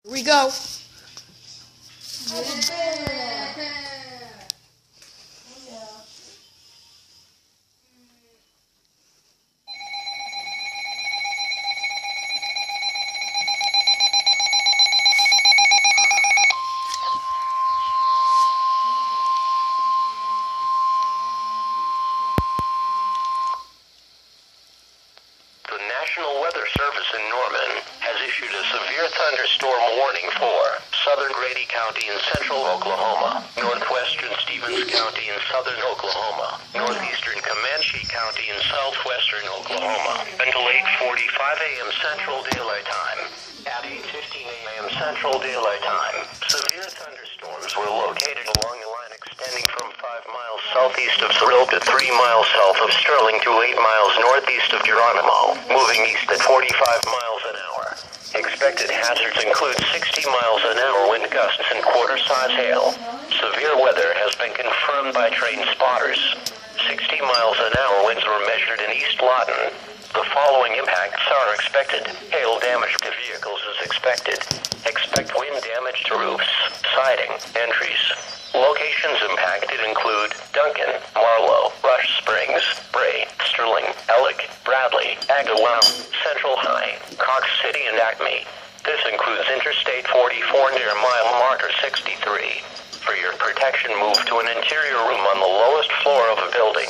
Here we go. The National Weather Service in Norman has issued a severe thunderstorm warning for southern Grady County in central Oklahoma, northwestern Stevens County in southern Oklahoma, northeastern Comanche County in southwestern Oklahoma, until 8:45 a.m. Central Daylight Time. At 8:15 a.m. Central Daylight Time, severe thunderstorms were located along a line extending from 5 miles southeast of Cyril to 3 miles south of Sterling to 8 miles northeast of Geronimo, moving east at 45 miles an hour. Expected hazards include 60 miles an hour wind gusts and quarter-size hail. Severe weather has been confirmed by train spotters. 60 miles an hour winds were measured in East Lawton. The following impacts are expected. Hail damage to vehicles is expected. Expect wind damage to roofs, siding, entries. Locations impacted include Duncan, Marlow, Rush Springs, Bray, Sterling, Ellick, Bradley, Agawam, Central High, Cox City, and Acme. This includes Interstate 44 near mile marker 63. For your protection, move to an interior room on the lowest floor of a building.